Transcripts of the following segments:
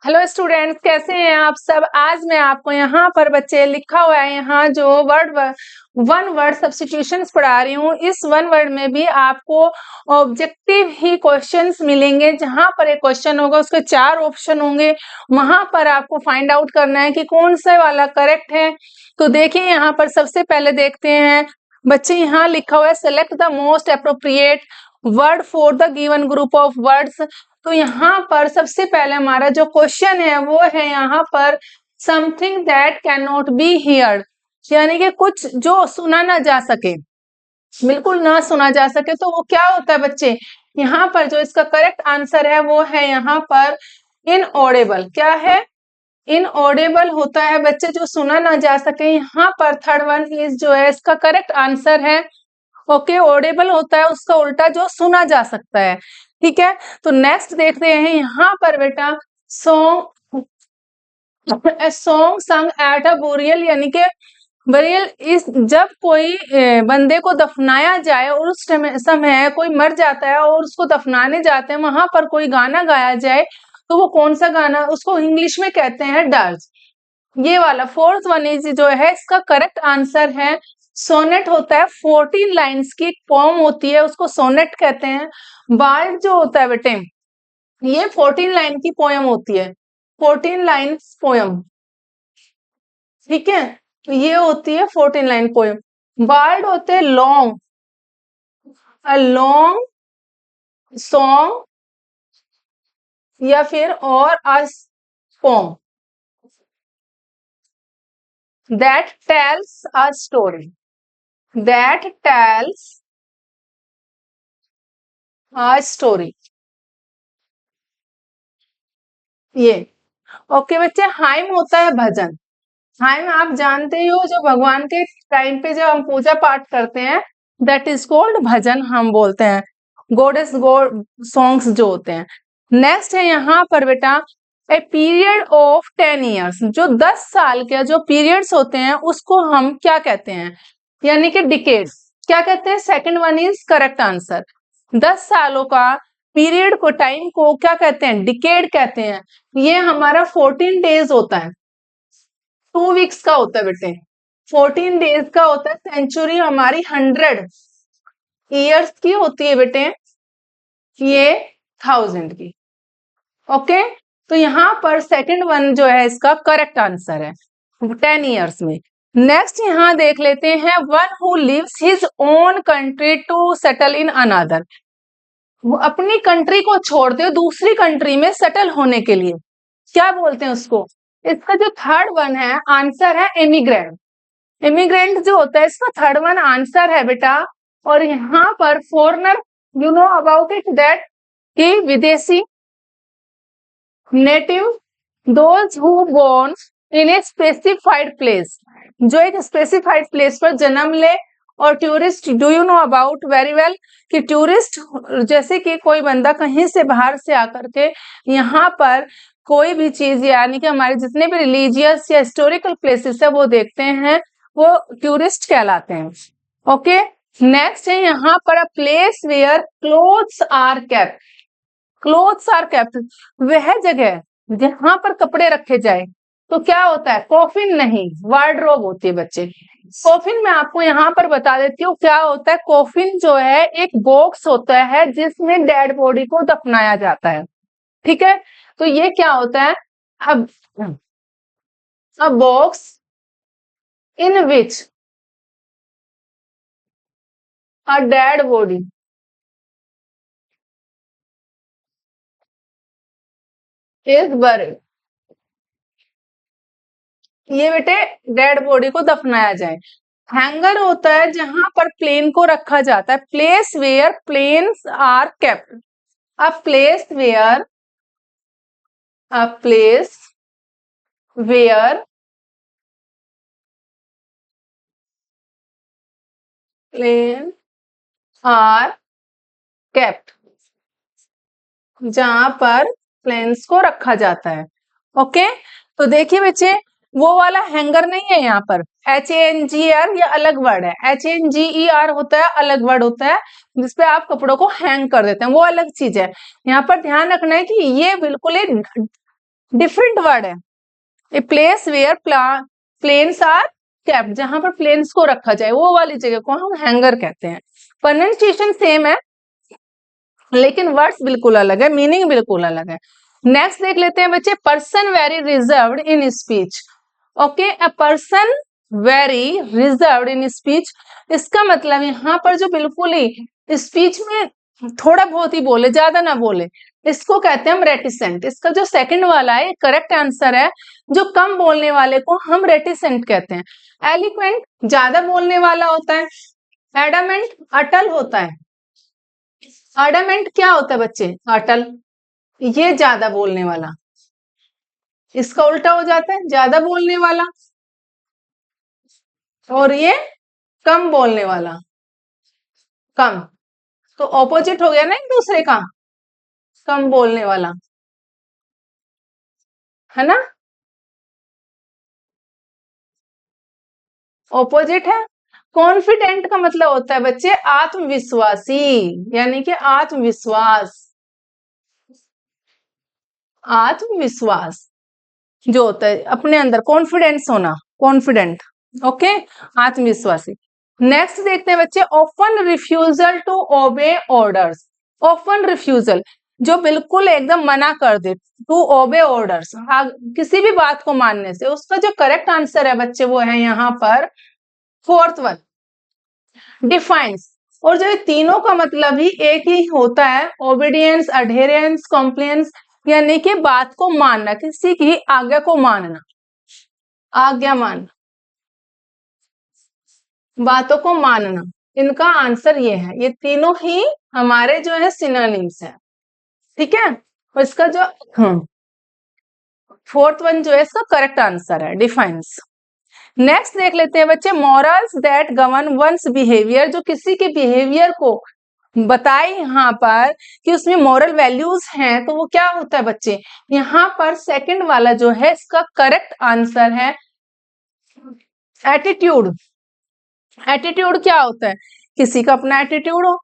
Hello students, कैसे हैं आप सब। आज मैं आपको यहाँ पर बच्चे लिखा हुआ है यहाँ जो वन वर्ड सब्स्टिट्यूशंस पढ़ा रही हूँ। इस वन वर्ड में भी आपको ऑब्जेक्टिव ही क्वेश्चंस मिलेंगे। जहां पर एक क्वेश्चन होगा उसके 4 ऑप्शन होंगे, वहां पर आपको फाइंड आउट करना है कि कौन सा वाला करेक्ट है। तो देखिए यहाँ पर सबसे पहले देखते हैं बच्चे, यहाँ लिखा हुआ है select the most appropriate word for the given group of words. तो यहाँ पर सबसे पहले हमारा जो क्वेश्चन है वो है यहाँ पर something that can not be heard, यानी कि कुछ जो सुना ना जा सके, बिल्कुल ना सुना जा सके। तो वो क्या होता है बच्चे, यहाँ पर जो इसका करेक्ट आंसर है वो है यहाँ पर इनऑडिबल। क्या है? इनऑडिबल होता है बच्चे, जो सुना ना जा सके। यहाँ पर थर्ड वन इज जो है इसका करेक्ट आंसर है। ओके, ऑडिबल होता है उसका उल्टा जो सुना जा सकता है। ठीक है, तो नेक्स्ट देखते हैं यहाँ पर बेटा सॉन्ग संग एट अ बोरियल, यानी कि बरियल इस जब कोई बंदे को दफनाया जाए और उस समय कोई मर जाता है और उसको दफनाने जाते हैं, वहां पर कोई गाना गाया जाए तो वो कौन सा गाना, उसको इंग्लिश में कहते हैं डर्ज। ये वाला फोर्थ वन इज जो है इसका करेक्ट आंसर है सोनेट होता है। 14 लाइंस की एक पोम होती है, उसको सोनेट कहते हैं। बार्ड जो होता है बेटे, ये 14 लाइन की पोयम होती है, 14 लाइन्स पोयम। ठीक है, तो ये होती है 14 लाइन पोयम। बार्ड होते हैं लॉन्ग, अ लॉन्ग सॉन्ग या फिर और a poem that tells a story, that tells a story. ये ओके बच्चे, हाइम होता है भजन। हाइम आप जानते ही हो, जो भगवान के टाइम पे जब हम पूजा पाठ करते हैं दैट इज कॉल्ड भजन, हम बोलते हैं गॉडेस गॉड सॉन्ग्स जो होते हैं। नेक्स्ट है यहाँ पर बेटा ए पीरियड ऑफ 10 ईयर्स, जो 10 साल के जो पीरियड्स होते हैं उसको हम क्या कहते हैं, यानी कि डिकेड्स क्या कहते हैं। Second one is correct answer. 10 सालों का पीरियड को, टाइम को क्या कहते हैं, डिकेड कहते हैं। ये हमारा 14 डेज होता है, 2 वीक्स का होता है बेटे, 14 डेज का होता है। सेंचुरी हमारी 100 ईयर्स की होती है बेटे, ये 1000 की। ओके, तो यहाँ पर सेकंड वन जो है इसका करेक्ट आंसर है 10 ईयर्स में। नेक्स्ट यहाँ देख लेते हैं one who lives his own country to settle in another, वो अपनी कंट्री को छोड़ते हुए दूसरी कंट्री में सेटल होने के लिए क्या बोलते हैं उसको। इसका जो थर्ड वन है आंसर है इमिग्रेंट। इमिग्रेंट जो होता है इसका थर्ड वन आंसर है बेटा। और यहाँ पर foreigner, you know about it that कि विदेशी, native, those who born in a specified place, जो एक स्पेसिफाइड प्लेस पर जन्म ले। और tourist, do you know about very well कि टूरिस्ट जैसे कि कोई बंदा कहीं से बाहर से आकर के यहाँ पर कोई भी चीज, यानी कि हमारे जितने भी रिलीजियस या हिस्टोरिकल प्लेसेस है वो देखते हैं, वो टूरिस्ट कहलाते हैं। ओके, नेक्स्ट है यहाँ पर a place where clothes are kept, clothes are kept वह जगह जहां पर कपड़े रखे जाए। तो क्या होता है, कॉफिन नहीं, वार्डरोब होती है बच्चे। कॉफिन मैं आपको यहाँ पर बता देती हूँ क्या होता है। कॉफिन जो है एक बॉक्स होता है जिसमें डेड बॉडी को दफनाया जाता है। ठीक है, तो ये क्या होता है, अब अ box in which a dead body is buried, ये बेटे डेड बॉडी को दफनाया जाए। हैंगर होता है जहां पर प्लेन को रखा जाता है, place where planes are kept, a place where, a place where plane are kept, जहां पर प्लेन्स को रखा जाता है। ओके, तो देखिए बच्चे वो वाला हैंगर नहीं है यहाँ पर, HANGER ये अलग वर्ड है, HANGER होता है अलग वर्ड होता है जिसपे आप कपड़ों को हैंग कर देते हैं, वो अलग चीज है। यहाँ पर ध्यान रखना है कि ये बिल्कुल डिफरेंट वर्ड है। A place where planes are kept, जहां पर प्लेन्स को रखा जाए वो वाली जगह को हम हैंगर कहते हैं। प्रोनाउंसिएशन सेम है लेकिन वर्ड्स बिल्कुल अलग है, मीनिंग बिल्कुल अलग है। नेक्स्ट देख लेते हैं बच्चे, person very reserved in speech. Okay, a person very reserved in speech, इसका मतलब यहाँ पर जो बिल्कुल ही स्पीच में थोड़ा बहुत ही बोले, ज्यादा ना बोले, इसको कहते हैं हम रेटिसेंट। इसका जो सेकंड वाला है करेक्ट आंसर है। जो कम बोलने वाले को हम रेटिसेंट कहते हैं। एलिक्वेंट ज्यादा बोलने वाला होता है। एडामेंट अटल होता है। एडामेंट क्या होता है बच्चे? अटल, ये ज्यादा बोलने वाला। इसका उल्टा हो जाता है, ज्यादा बोलने वाला, और ये कम बोलने वाला। कम, तो ऑपोजिट हो गया ना एक दूसरे का, कम बोलने वाला, है ना, ऑपोजिट है। कॉन्फिडेंट का मतलब होता है बच्चे आत्मविश्वासी, यानी कि आत्मविश्वास। आत्मविश्वास जो होता है अपने अंदर, कॉन्फिडेंस होना, कॉन्फिडेंट। ओके, आत्मविश्वासी। नेक्स्ट देखते हैं बच्चे, often refusal to obey orders. Often refusal, जो बिल्कुल एकदम मना कर दे, टू ओबे ऑर्डर्स, किसी भी बात को मानने से। उसका जो करेक्ट आंसर है बच्चे वो है यहाँ पर फोर्थ वन, डिफाइंस। और जो ये तीनों का मतलब ही एक ही होता है, ओबीडियंस, अडेरेंस, कॉम्प्लियंस, यानी कि बात को मानना, किसी की आज्ञा को मानना, आज्ञा मान, बातों को मानना। इनका आंसर ये है, ये तीनों ही हमारे जो है सिनोनिम्स है। ठीक है, और इसका जो फोर्थ वन जो है इसका करेक्ट आंसर है, डिफाइंस। नेक्स्ट देख लेते हैं बच्चे, morals that govern one's behaviour, जो किसी के बिहेवियर को बताए यहाँ पर कि उसमें मॉरल वैल्यूज हैं, तो वो क्या होता है बच्चे? यहाँ पर सेकंड वाला जो है इसका करेक्ट आंसर है एटीट्यूड। एटीट्यूड क्या होता है? किसी का अपना एटीट्यूड हो,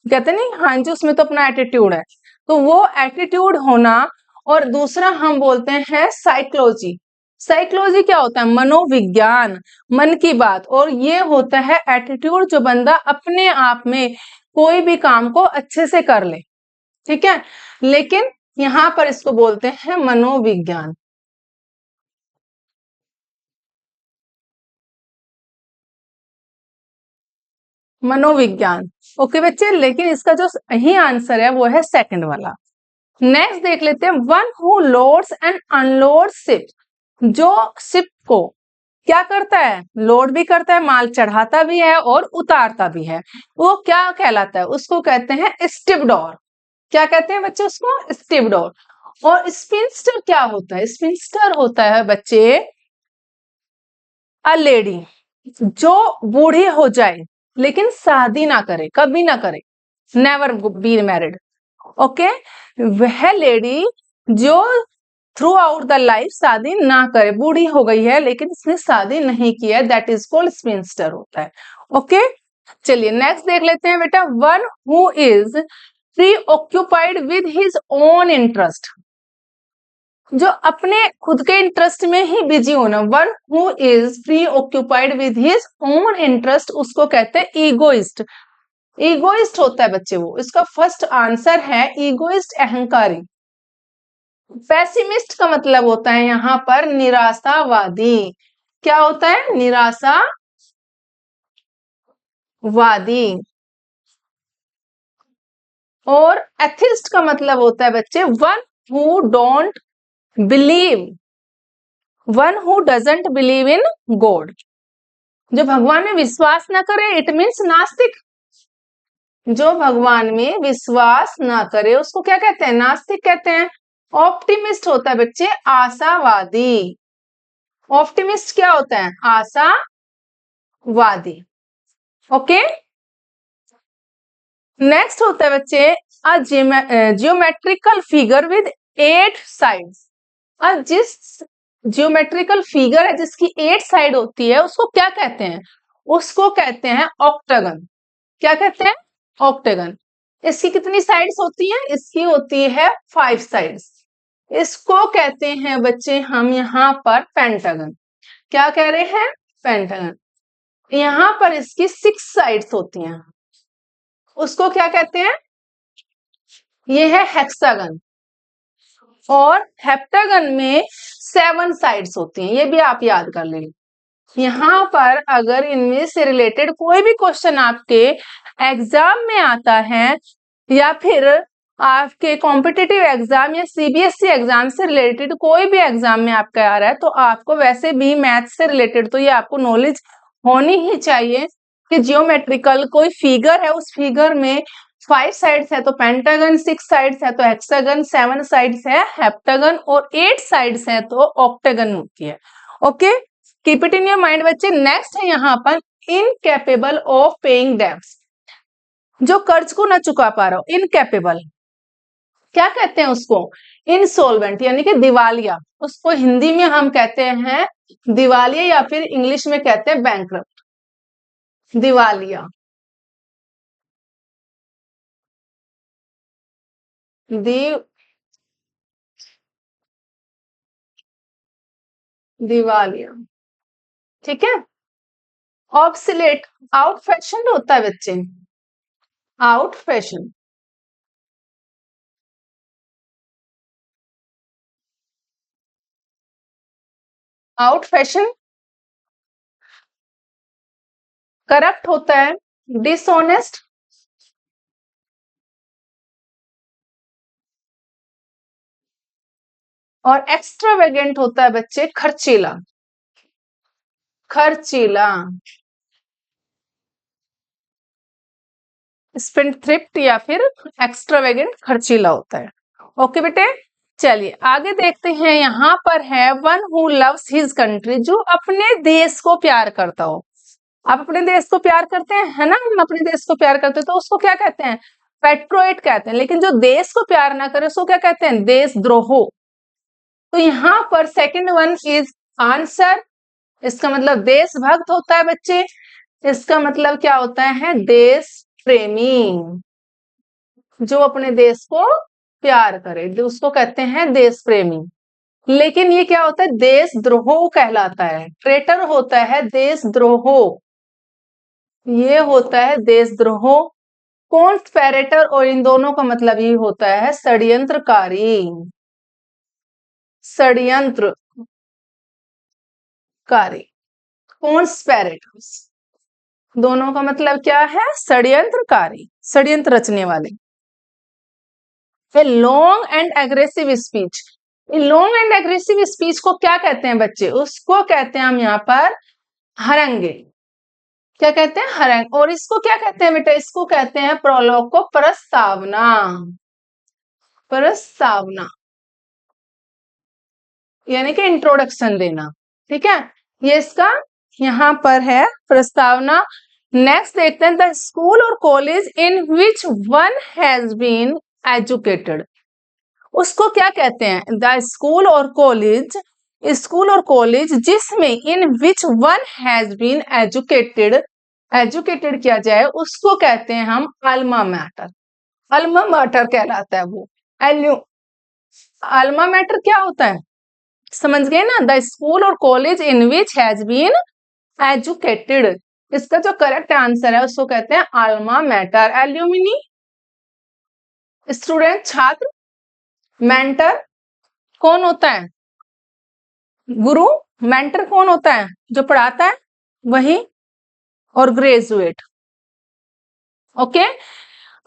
कहते नहीं हाँ जी उसमें तो अपना एटीट्यूड है, तो वो एटीट्यूड होना। और दूसरा हम बोलते हैं साइकोलॉजी। साइकोलॉजी क्या होता है? मनोविज्ञान, मन की बात। और ये होता है एटीट्यूड, जो बंदा अपने आप में कोई भी काम को अच्छे से कर ले। ठीक है, लेकिन यहाँ पर इसको बोलते हैं मनोविज्ञान। मनोविज्ञान। ओके बच्चे, लेकिन इसका जो सही आंसर है वो है सेकंड वाला। नेक्स्ट देख लेते हैं, one who loads and unloads ship, जो शिप को क्या करता है? लोड भी करता है, माल चढ़ाता भी है और उतारता भी है, वो क्या कहलाता है? उसको कहते हैं स्टीवडोर। क्या कहते हैं बच्चे उसको? स्टीवडोर। और स्पिंस्टर क्या होता है? स्पिंस्टर होता है बच्चे अ लेडी जो बूढ़ी हो जाए लेकिन शादी ना करे, कभी ना करे, नेवर बी मैरिड। ओके, वह लेडी जो थ्रू आउट द लाइफ शादी ना करे, बूढ़ी हो गई है लेकिन इसने शादी नहीं किया, दैट इज कॉल्ड स्पिंस्टर होता है। ओके, चलिए नेक्स्ट देख लेते हैं बेटा, one who is pre occupied with his own interest, जो अपने खुद के इंटरेस्ट में ही बिजी होना। One who is pre occupied with his own interest, उसको कहते हैं ईगोइस्ट। ईगोइस्ट होता है बच्चे वो, इसका फर्स्ट आंसर है ईगोइस्ट, अहंकारी। पेसिमिस्ट का मतलब होता है यहाँ पर निराशावादी। क्या होता है? निराशावादी। और एथिस्ट का मतलब होता है बच्चे one who don't believe, one who doesn't believe in God, जो भगवान में विश्वास ना करे, इट मीन्स नास्तिक। जो भगवान में विश्वास ना करे उसको क्या कहते हैं? नास्तिक कहते हैं। ऑप्टिमिस्ट होता है बच्चे आशावादी। ऑप्टिमिस्ट क्या होता है? आशावादी। ओके, नेक्स्ट होता है बच्चे अ जियोमेट्रिकल फिगर विद 8 साइड्स। जिस जियोमेट्रिकल फिगर है जिसकी 8 साइड होती है उसको क्या कहते हैं? उसको कहते हैं ऑक्टागन। क्या कहते हैं? ऑक्टागन। इसकी कितनी साइड्स होती हैं? इसकी होती है 5 साइड्स। इसको कहते हैं बच्चे हम यहाँ पर पेंटागन। क्या कह रहे हैं? पेंटागन। यहाँ पर इसकी 6 साइड्स होती हैं, उसको क्या कहते हैं? ये है हेक्सागन। और हेप्टागन में 7 साइड्स होती हैं, ये भी आप याद कर लेंगे। यहाँ पर अगर इनमें से रिलेटेड कोई भी क्वेश्चन आपके एग्जाम में आता है या फिर आपके कॉम्पिटिटिव एग्जाम या सीबीएसई एग्जाम से रिलेटेड कोई भी एग्जाम में आपका आ रहा है, तो आपको वैसे भी मैथ से रिलेटेड तो ये आपको नॉलेज होनी ही चाहिए कि जियोमेट्रिकल कोई फिगर है, उस फिगर में 5 साइड्स है तो पेंटागन, 6 साइड्स है तो हेक्सागन, 7 साइड्स है हेप्टागन और 8 साइड्स है तो ऑक्टागन होती है। Okay, keep it in your mind बच्चे। नेक्स्ट है यहाँ पर इनकेपेबल ऑफ पेइंग डेब्ट्स, जो कर्ज को ना चुका पा रहा हो, इनकेपेबल। क्या कहते हैं उसको? इंसॉल्वेंट यानी कि दिवालिया। उसको हिंदी में हम कहते हैं दिवालिया या फिर इंग्लिश में कहते हैं बैंकरप्ट, दिवालिया। दिवालिया, ठीक है। ऑब्सलेट, आउट फैशन होता है बच्चे, out fashion. Out fashion corrupt होता है, डिसऑनेस्ट, और एक्स्ट्रावेगेंट होता है बच्चे खर्चीला, खर्चीला। स्पेंडथ्रिफ्ट या फिर एक्स्ट्रावेगेंट खर्चीला होता है। ओके बेटे, चलिए आगे देखते हैं। यहाँ पर है one who loves his country, जो अपने देश को प्यार करता हो। आप अपने देश को प्यार करते हैं, है ना? हम अपने देश को प्यार करते हैं तो उसको क्या कहते हैं? पेट्रोइट कहते हैं। लेकिन जो देश को प्यार ना करे उसको क्या कहते हैं? देशद्रोह। तो यहाँ पर सेकंड वन इज आंसर। इसका मतलब देशभक्त होता है बच्चे। इसका मतलब क्या होता है? देश प्रेमी, जो अपने देश को प्यार करे उसको कहते हैं देश प्रेमी। लेकिन ये क्या होता है? देशद्रोह कहलाता है, ट्रेटर होता है देशद्रोह, ये होता है देशद्रोह। कॉन्स्पिरेटर और इन दोनों का मतलब ये होता है षड्यंत्रकारी, षड्यंत्रकारी, कॉन्स्पिरेटर्स। दोनों का मतलब क्या है? षड्यंत्रकारी, षड्यंत्र रचने वाले। Long and aggressive speech, long and aggressive speech को क्या कहते हैं बच्चे? उसको कहते हैं हम यहाँ पर हरंगे। क्या कहते हैं? हरंग। और इसको क्या कहते हैं बेटा? इसको कहते हैं प्रोलॉग को प्रस्तावना, प्रस्तावना यानी कि इंट्रोडक्शन देना, ठीक है। ये इसका यहाँ पर है प्रस्तावना। नेक्स्ट देखते हैं द स्कूल और college in which one has been educated, उसको क्या कहते हैं? द स्कूल और कॉलेज, स्कूल और कॉलेज जिसमें in which one has been educated, educated किया जाए उसको कहते हैं हम अल्मा मैटर, अल्मा मैटर कहलाता है वो। अल्मा मैटर क्या होता है? समझ गए ना? द स्कूल और college in which has been educated, इसका जो करेक्ट आंसर है उसको कहते हैं अल्मा मैटर। एल्यूमिनी स्टूडेंट, छात्र। मेंटर कौन होता है? गुरु। मेंटर कौन होता है? जो पढ़ाता है वही। और graduate. Okay,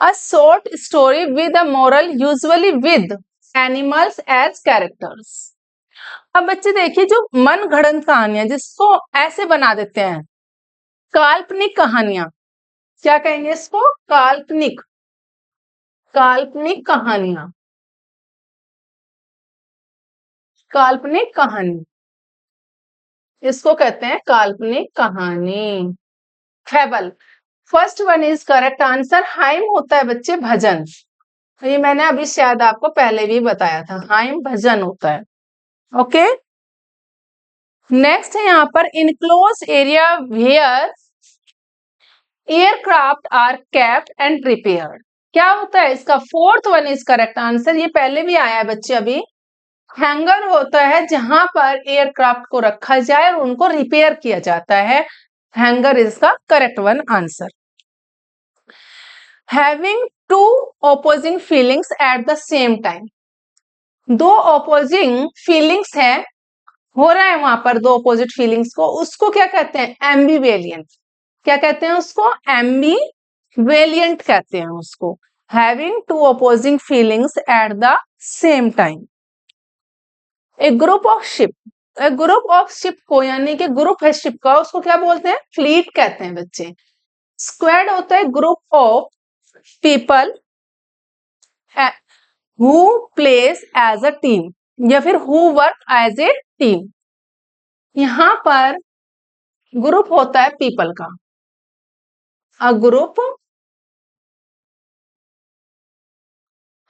a short story with a moral usually with animals as characters. अब बच्चे देखिए, जो मन गढ़ंत कहानियां जिसको ऐसे बना देते हैं, काल्पनिक कहानियां, क्या कहेंगे इसको? काल्पनिक, काल्पनिक कहानियां, काल्पनिक कहानी, इसको कहते हैं काल्पनिक कहानी। Fable, first one is correct answer. Hymn होता है बच्चे भजन, ये मैंने अभी शायद आपको पहले भी बताया था, हाइम भजन होता है। ओके, नेक्स्ट है यहाँ पर enclose area where aircraft are kept and repaired, क्या होता है इसका? Fourth one is correct answer. ये पहले भी आया है बच्चे अभी, हैंगर होता है जहां पर एयरक्राफ्ट को रखा जाए और उनको रिपेयर किया जाता है। Hangar is the correct one answer. Having two opposing feelings at the same time, दो ऑपोजिंग फीलिंग्स है, हो रहा है वहां पर दो ऑपोजिट फीलिंग्स को, उसको क्या कहते हैं? एम्बिवेलियंट। क्या कहते हैं उसको? एम्बिवेलियंट कहते हैं उसको। Having two opposing feelings at the same time. A group of ship, a group of ship को, यानी कि ग्रुप है शिप का, उसको क्या बोलते हैं? फ्लीट कहते हैं बच्चे। स्क्वाड होता है group of people who plays as a team या फिर who work as a team. यहां पर ग्रुप होता है पीपल का, a group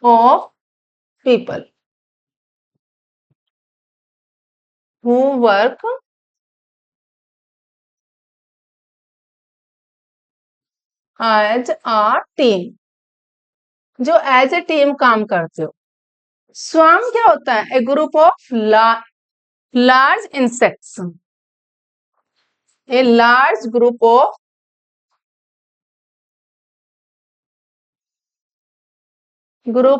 of people who work as a team, जो एज ए टीम काम करते हो। स्वार्म क्या होता है? A group of large insects, a large group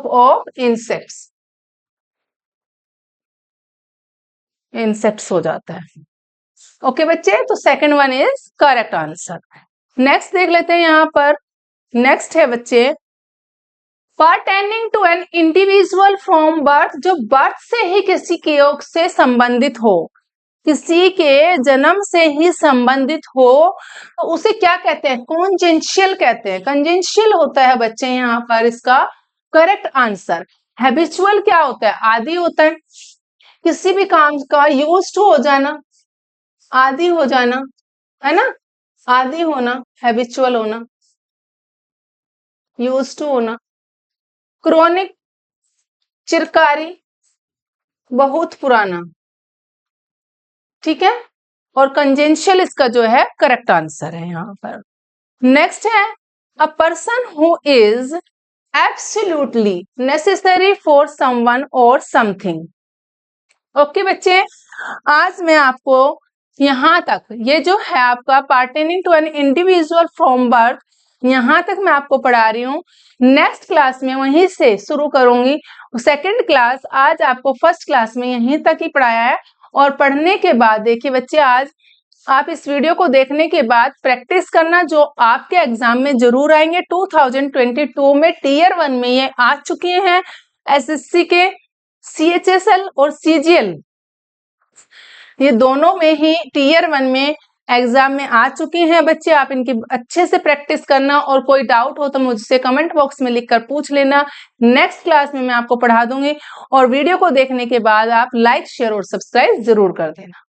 of insects, insects हो जाता है। ओके बच्चे, तो second one is correct answer. Next देख लेते हैं यहां पर। नेक्स्ट है बच्चे, pertaining to an individual from birth, जो बर्थ से ही किसी के योग से संबंधित हो, किसी के जन्म से ही संबंधित हो, तो उसे क्या कहते हैं? कॉन्जेंशियल कहते हैं। कंजेंशियल होता है बच्चे यहाँ पर इसका करेक्ट आंसर। हैबिचुअल क्या होता है? आदि होता है, किसी भी काम का यूज्ड हो जाना, आदि हो जाना, है ना? आदि होना, हैबिचुअल होना, यूज्ड टू होना। क्रोनिक, चिरकारी, बहुत पुराना, ठीक है। और कंजेंशियल इसका जो है करेक्ट आंसर है यहाँ पर। नेक्स्ट है, a person who is absolutely necessary for someone और समथिंग। ओके बच्चे, आज मैं आपको यहां तक, ये जो है आपका pertaining to an individual from birth, यहां तक मैं आपको पढ़ा रही हूँ। नेक्स्ट क्लास में वहीं से शुरू करूंगी सेकंड क्लास। आज आपको फर्स्ट क्लास में यहीं तक ही पढ़ाया है। और पढ़ने के बाद देखिए बच्चे, आज आप इस वीडियो को देखने के बाद प्रैक्टिस करना, जो आपके एग्जाम में जरूर आएंगे। 2022 में टीयर 1 में ये आ चुके हैं, एसएससी के सीएचएसएल और सीजीएल, ये दोनों में ही टीयर 1 में एग्जाम में आ चुके हैं बच्चे। आप इनकी अच्छे से प्रैक्टिस करना, और कोई डाउट हो तो मुझसे कमेंट बॉक्स में लिखकर पूछ लेना। नेक्स्ट क्लास में मैं आपको पढ़ा दूंगी। और वीडियो को देखने के बाद आप लाइक, शेयर और सब्सक्राइब जरूर कर देना।